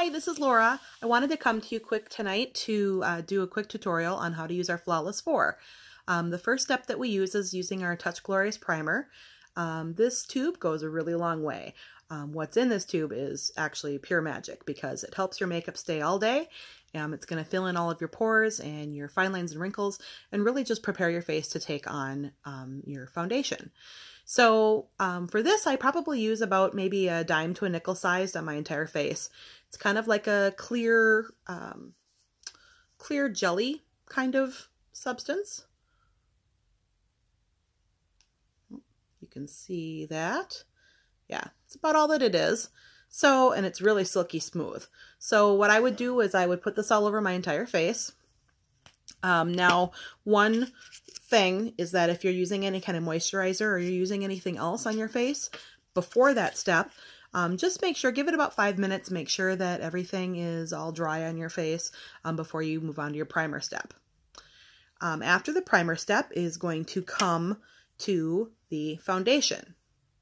Hi, this is Laura. I wanted to come to you quick tonight to do a quick tutorial on how to use our Flawless 4. The first step that we use is using our Touch Glorious primer. This tube goes a really long way. What's in this tube is actually pure magic because it helps your makeup stay all day. It's going to fill in all of your pores and your fine lines and wrinkles and really just prepare your face to take on your foundation. So for this, I probably use about maybe a dime to a nickel sized on my entire face. It's kind of like a clear, clear jelly kind of substance. You can see that. Yeah, it's about all that it is. So, and it's really silky smooth. So what I would do is I would put this all over my entire face. Now, one thing is that if you're using any kind of moisturizer or you're using anything else on your face, before that step, just make sure, give it about 5 minutes, make sure that everything is all dry on your face before you move on to your primer step. After the primer step is going to come to the foundation.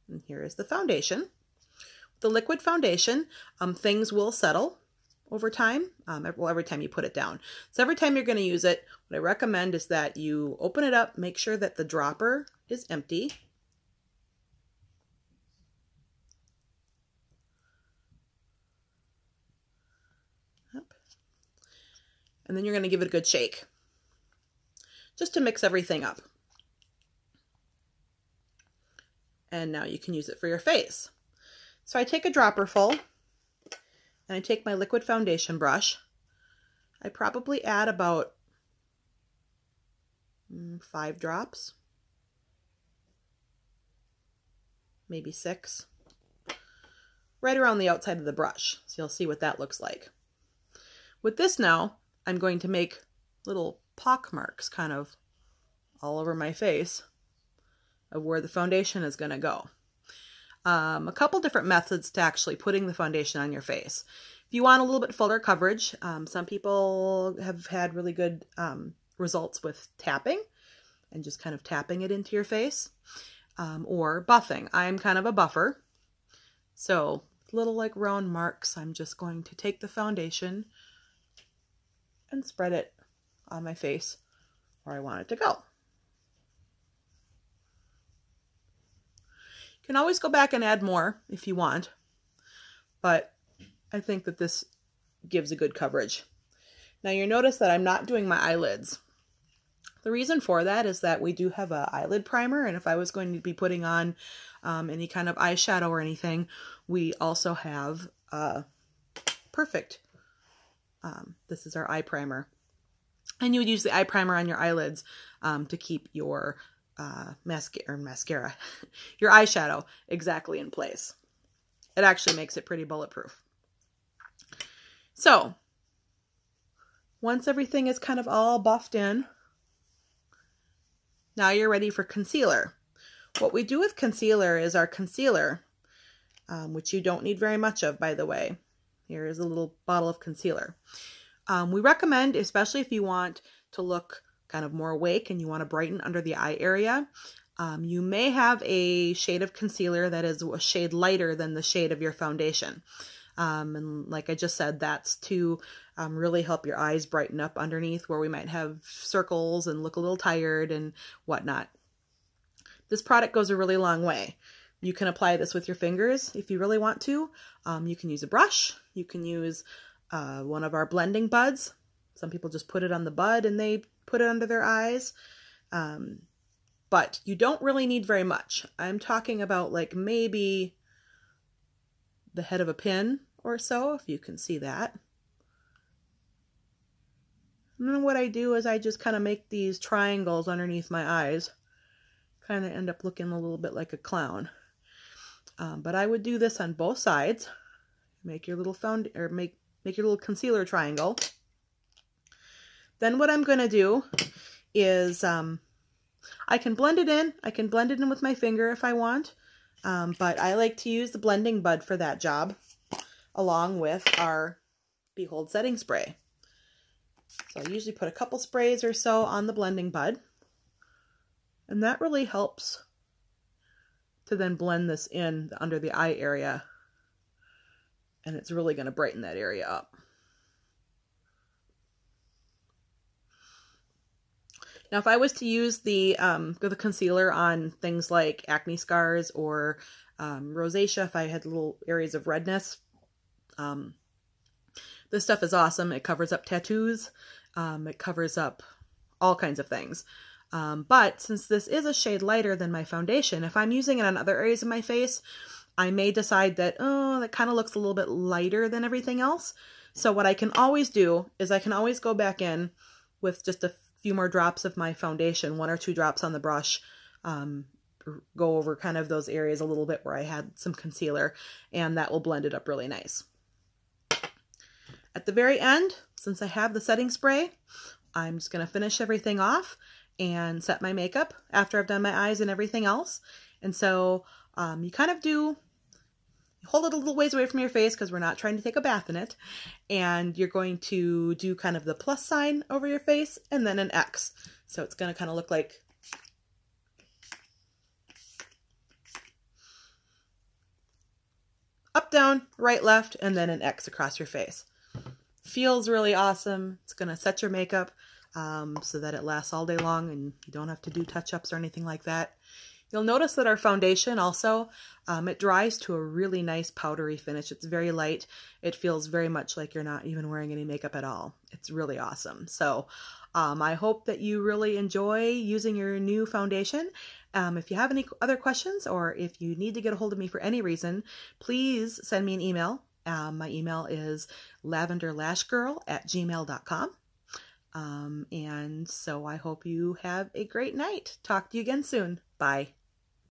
And here is the foundation. The liquid foundation, things will settle over time, well, every time you put it down. So every time you're going to use it, what I recommend is that you open it up, make sure that the dropper is empty. And then you're going to give it a good shake, just to mix everything up. And now you can use it for your face. So I take a dropper full, and I take my liquid foundation brush. I probably add about 5 drops, maybe 6, right around the outside of the brush. So you'll see what that looks like. With this now, I'm going to make little pock marks kind of all over my face of where the foundation is going to go. A couple different methods to actually putting the foundation on your face. If you want a little bit fuller coverage, some people have had really good results with tapping and just kind of tapping it into your face, or buffing. I'm kind of a buffer, so little like round marks, I'm just going to take the foundation and spread it on my face where I want it to go. You can always go back and add more if you want, but I think that this gives a good coverage. Now you notice that I'm not doing my eyelids. The reason for that is that we do have an eyelid primer, and if I was going to be putting on any kind of eyeshadow or anything, we also have Perfect. This is our eye primer. And you would use the eye primer on your eyelids to keep your mascara, your eyeshadow exactly in place. It actually makes it pretty bulletproof. So, once everything is kind of all buffed in, now you're ready for concealer. What we do with concealer is our concealer, which you don't need very much of, by the way. Here is a little bottle of concealer. We recommend, especially if you want to look kind of more awake and you want to brighten under the eye area, you may have a shade of concealer that is a shade lighter than the shade of your foundation. And like I just said, that's to really help your eyes brighten up underneath where we might have circles and look a little tired and whatnot. This product goes a really long way. You can apply this with your fingers if you really want to. You can use a brush. You can use one of our blending buds. Some people just put it on the bud and they put it under their eyes. But you don't really need very much. I'm talking about like maybe the head of a pin or so, if you can see that. And then what I do is I just kind of make these triangles underneath my eyes. Kind of end up looking a little bit like a clown. But I would do this on both sides. Make your little make your little concealer triangle. Then what I'm going to do is I can blend it in. I can blend it in with my finger if I want. But I like to use the blending bud for that job, along with our Behold setting spray. So I usually put a couple sprays or so on the blending bud. And that really helps to then blend this in under the eye area and it's really going to brighten that area up. Now, if I was to use the concealer on things like acne scars or rosacea, if I had little areas of redness, this stuff is awesome. It covers up tattoos. It covers up all kinds of things. But since this is a shade lighter than my foundation, if I'm using it on other areas of my face, I may decide that, oh, that kind of looks a little bit lighter than everything else. So what I can always do is I can always go back in with just a few more drops of my foundation, 1 or 2 drops on the brush, go over kind of those areas a little bit where I had some concealer, and that will blend it up really nice. At the very end, since I have the setting spray, I'm just going to finish everything off and set my makeup after I've done my eyes and everything else. And so you kind of do, hold it a little ways away from your face because we're not trying to take a bath in it. And you're going to do kind of the plus sign over your face and then an X. So it's going to kind of look like up, down, right, left, and then an X across your face. Feels really awesome. It's going to set your makeup so that it lasts all day long and you don't have to do touch-ups or anything like that. You'll notice that our foundation also, it dries to a really nice powdery finish. It's very light. It feels very much like you're not even wearing any makeup at all. It's really awesome. So I hope that you really enjoy using your new foundation. If you have any other questions or if you need to get a hold of me for any reason, please send me an email. My email is lavenderlashgirl@gmail.com. And so I hope you have a great night. Talk to you again soon. Bye.